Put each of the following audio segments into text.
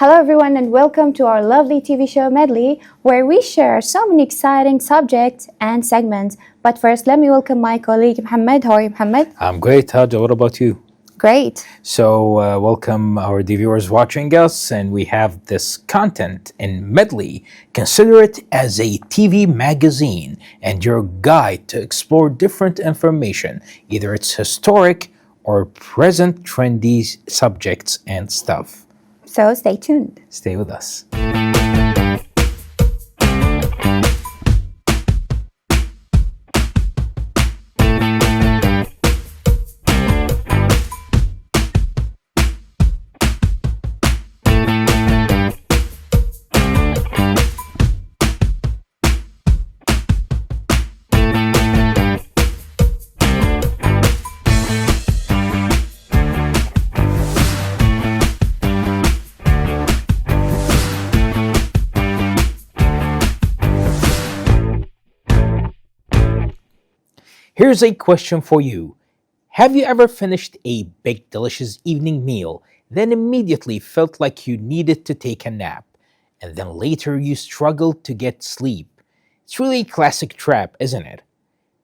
Hello, everyone, and welcome to our lovely TV show Medley, where we share so many exciting subjects and segments. But first, let me welcome my colleague Mohammed. How are you, Mohammed? I'm great, Haja. What about you? Great. So, welcome our viewers watching us, and we have this content in Medley. Consider it as a TV magazine and your guide to explore different information, either it's historic or present trendy subjects and stuff. So stay tuned. Stay with us. Here's a question for you. Have you ever finished a big, delicious evening meal, then immediately felt like you needed to take a nap, and then later you struggled to get sleep? It's really a classic trap, isn't it?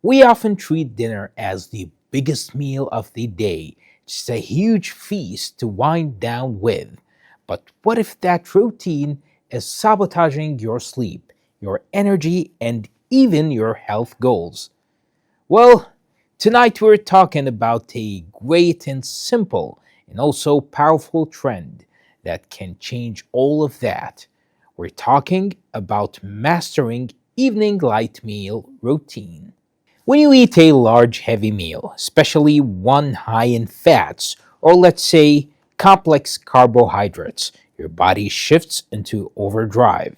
We often treat dinner as the biggest meal of the day, just a huge feast to wind down with. But what if that routine is sabotaging your sleep, your energy, and even your health goals? Well, tonight we're talking about a great and simple and also powerful trend that can change all of that. We're talking about mastering evening light meal routine. When you eat a large heavy meal, especially one high in fats or let's say complex carbohydrates, your body shifts into overdrive.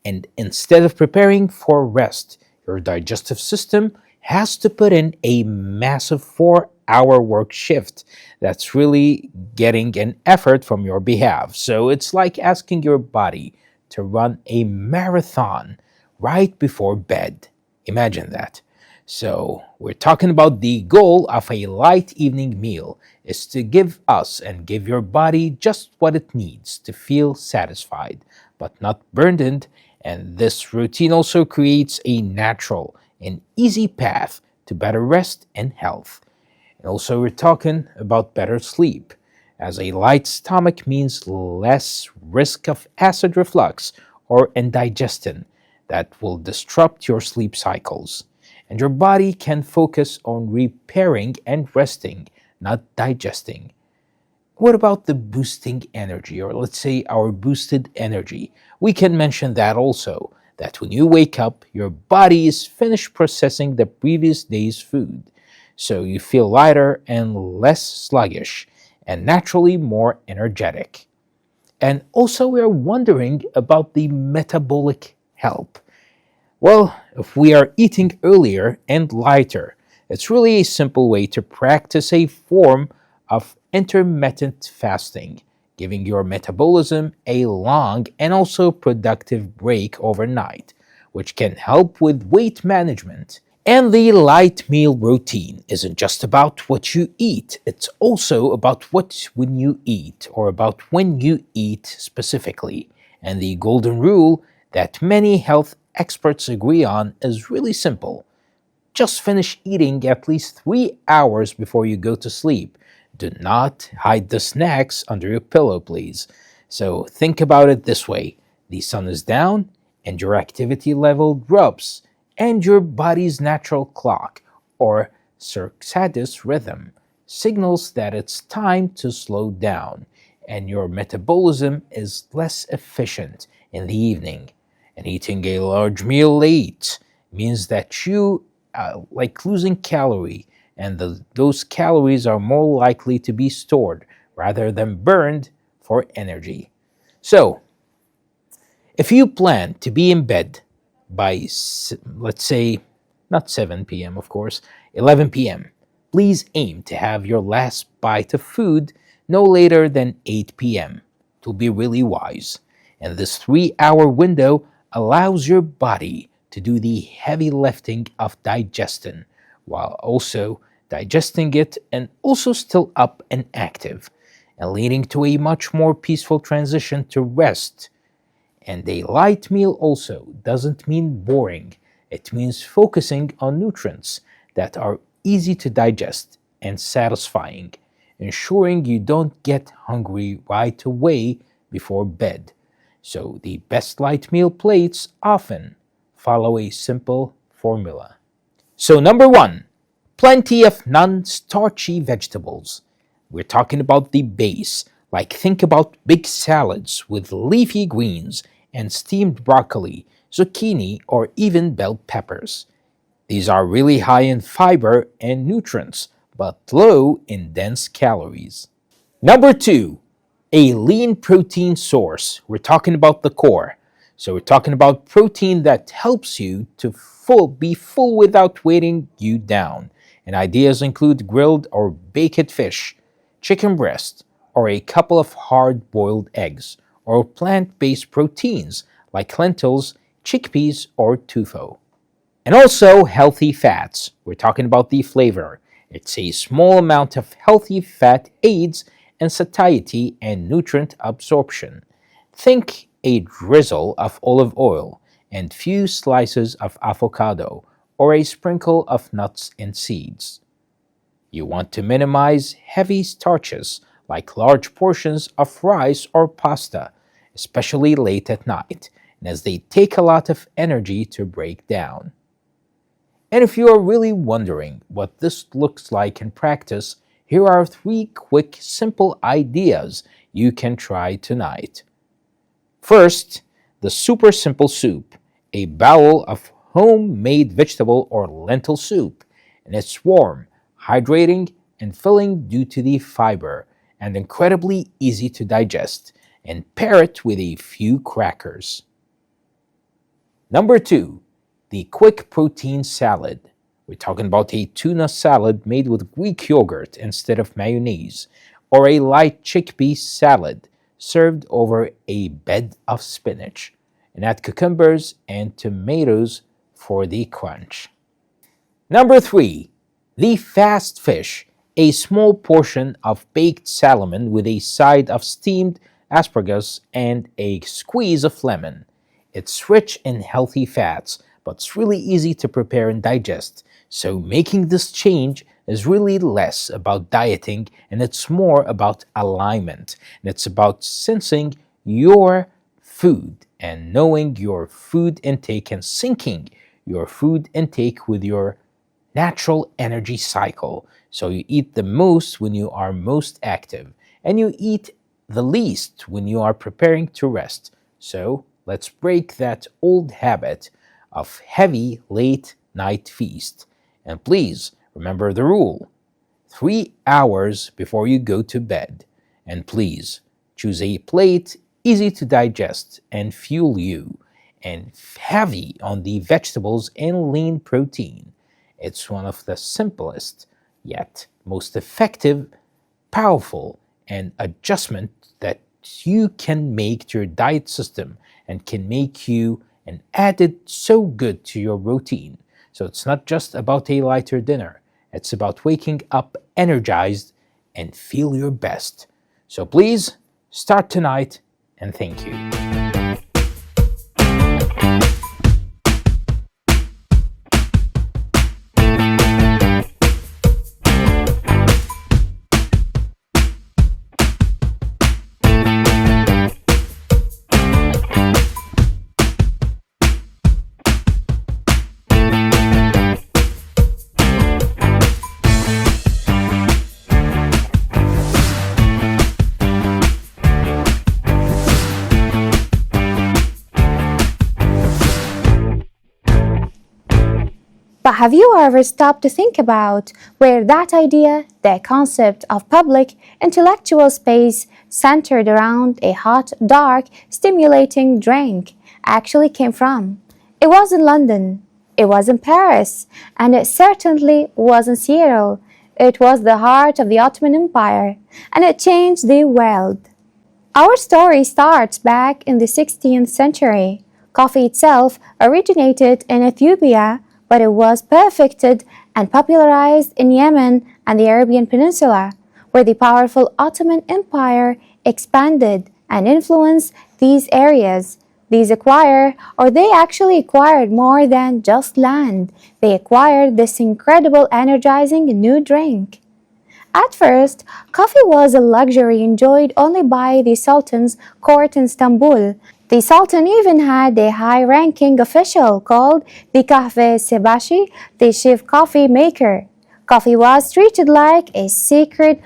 And instead of preparing for rest, your digestive system has to put in a massive 4-hour work shift that's really getting an effort from your behalf. So it's like asking your body to run a marathon right before bed. Imagine that. So we're talking about the goal of a light evening meal is to give us and give your body just what it needs to feel satisfied but not burdened, and this routine also creates a natural and easy path to better rest and health. And also we're talking about better sleep, as a light stomach means less risk of acid reflux or indigestion that will disrupt your sleep cycles. And your body can focus on repairing and resting, not digesting. What about the boosting energy, or let's say our boosted energy? We can mention that also, that when you wake up, your body is finished processing the previous day's food. So you feel lighter and less sluggish, and naturally more energetic. And also, we're wondering about the metabolic health. Well, if we are eating earlier and lighter, it's really a simple way to practice a form of intermittent fasting, giving your metabolism a long and also productive break overnight, which can help with weight management. And the light meal routine isn't just about what you eat, it's also about what when you eat, or about when you eat specifically. And the golden rule that many health experts agree on is really simple. Just finish eating at least 3 hours before you go to sleep. Do not hide the snacks under your pillow, please. So think about it this way. The sun is down and your activity level drops, and your body's natural clock, or circadian rhythm, signals that it's time to slow down, and your metabolism is less efficient in the evening. And eating a large meal late means that you like losing calorie, and those calories are more likely to be stored rather than burned for energy. So, if you plan to be in bed by, let's say, not 7 p.m., of course, 11 p.m., please aim to have your last bite of food no later than 8 p.m. It will be really wise. And this 3-hour window allows your body to do the heavy lifting of digestion while also digesting it and also still up and active. and leading to a much more peaceful transition to rest. And a light meal also doesn't mean boring, it means focusing on nutrients that are easy to digest and satisfying, ensuring you don't get hungry right away before bed. So, the best light meal plates often follow a simple formula. So, number one, plenty of non starchy vegetables. We're talking about the base. Like, think about big salads with leafy greens and steamed broccoli, zucchini, or even bell peppers. These are really high in fiber and nutrients, but low in dense calories. Number two, a lean protein source. We're talking about the core. So we're talking about protein that helps you to be full without weighing you down. And ideas include grilled or baked fish, chicken breast, or a couple of hard-boiled eggs, or plant-based proteins like lentils, chickpeas, or tofu. And also healthy fats. We're talking about the flavor. It's a small amount of healthy fat aids in satiety and nutrient absorption. Think a drizzle of olive oil and few slices of avocado or a sprinkle of nuts and seeds. You want to minimize heavy starches like large portions of rice or pasta, especially late at night, and as they take a lot of energy to break down. And if you are really wondering what this looks like in practice, here are three quick, simple ideas you can try tonight. First, the super simple soup, a bowl of homemade vegetable or lentil soup, and it's warm, hydrating, and filling due to the fiber, and incredibly easy to digest, and pair it with a few crackers. Number two, the quick protein salad. We're talking about a tuna salad made with Greek yogurt instead of mayonnaise, or a light chickpea salad served over a bed of spinach, and add cucumbers and tomatoes for the crunch. Number three, the fast fish, a small portion of baked salmon with a side of steamed asparagus and a squeeze of lemon. It's rich in healthy fats, but it's really easy to prepare and digest. So making this change is really less about dieting and it's more about alignment. And it's about sensing your food and knowing your food intake and syncing your food intake with your natural energy cycle. So you eat the most when you are most active and you eat the least when you are preparing to rest. So let's break that old habit of heavy late night feast. And please remember the rule: 3 hours before you go to bed. And please choose a plate easy to digest and fuel you, and heavy on the vegetables and lean protein. It's one of the simplest yet most effective, powerful, and adjustment that you can make to your diet system and can make you and add it so good to your routine. So it's not just about a lighter dinner. It's about waking up energized and feel your best. So please start tonight and thank you. But have you ever stopped to think about where that idea, the concept of public intellectual space centered around a hot, dark, stimulating drink actually came from? It was in London, it was in Paris, and it certainly was in Seattle. It was the heart of the Ottoman Empire, and it changed the world. Our story starts back in the 16th century. Coffee itself originated in Ethiopia, but it was perfected and popularized in Yemen and the Arabian Peninsula, where the powerful Ottoman Empire expanded and influenced these areas. They actually acquired more than just land. They acquired this incredible energizing new drink. At first, coffee was a luxury enjoyed only by the Sultan's court in Istanbul. The Sultan even had a high-ranking official called the Kahve Sebashi, the chief coffee maker. Coffee was treated like a sacred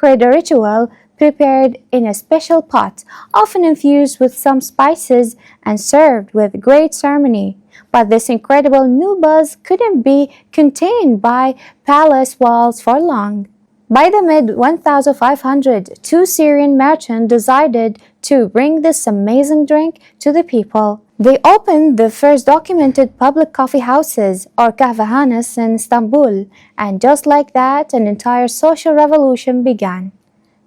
ritual prepared in a special pot, often infused with some spices and served with great ceremony. But this incredible new buzz couldn't be contained by palace walls for long. By the mid 1500s, two Syrian merchants decided to bring this amazing drink to the people. They opened the first documented public coffee houses, or kahvehanes, in Istanbul, and just like that, an entire social revolution began.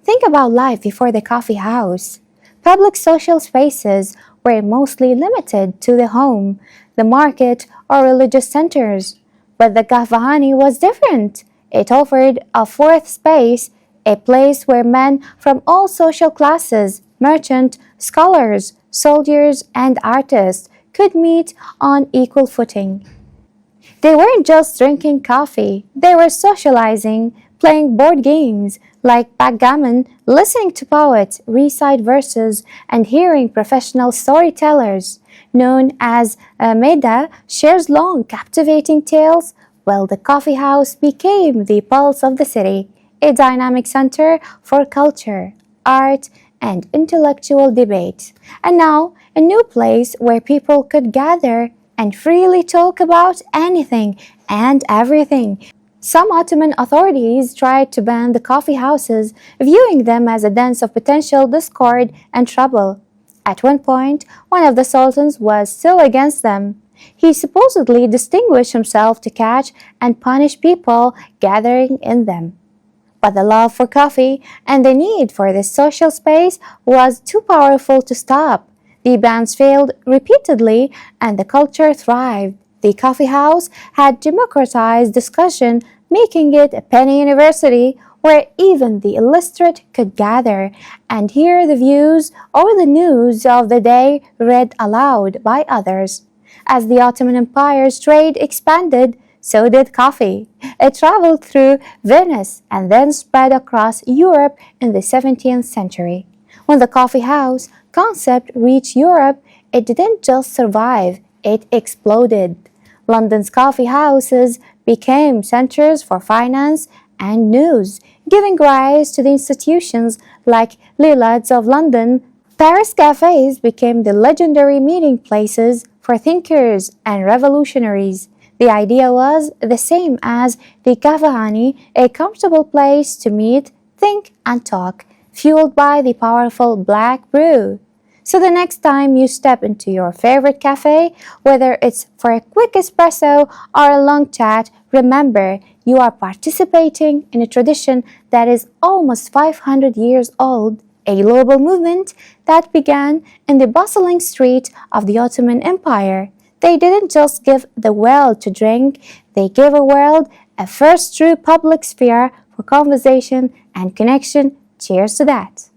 Think about life before the coffee house. Public social spaces were mostly limited to the home, the market, or religious centers. But the kahvehane was different. It offered a fourth space, a place where men from all social classes, merchants, scholars, soldiers, and artists could meet on equal footing. They weren't just drinking coffee, they were socializing, playing board games like backgammon, listening to poets recite verses, and hearing professional storytellers, known as Meda, shares long, captivating tales. Well, the coffee house became the pulse of the city, a dynamic center for culture, art, and intellectual debate. And now, a new place where people could gather and freely talk about anything and everything. Some Ottoman authorities tried to ban the coffee houses, viewing them as a den of potential discord and trouble. At one point, one of the sultans was still against them. He supposedly distinguished himself to catch and punish people gathering in them. But the love for coffee and the need for this social space was too powerful to stop. The bans failed repeatedly and the culture thrived. The coffee house had democratized discussion, making it a penny university where even the illiterate could gather and hear the views or the news of the day read aloud by others. As the Ottoman Empire's trade expanded, so did coffee. It traveled through Venice and then spread across Europe in the 17th century. When the coffee house concept reached Europe, it didn't just survive, it exploded. London's coffee houses became centers for finance and news, giving rise to the institutions like Lloyd's of London. Paris cafes became the legendary meeting places for thinkers and revolutionaries. The idea was the same as the kahvehane, a comfortable place to meet, think, and talk, fueled by the powerful black brew. So the next time you step into your favorite cafe, whether it's for a quick espresso or a long chat, remember you are participating in a tradition that is almost 500 years old, a global movement that began in the bustling street of the Ottoman Empire. They didn't just give the world to drink, they gave a world a first true public sphere for conversation and connection. Cheers to that!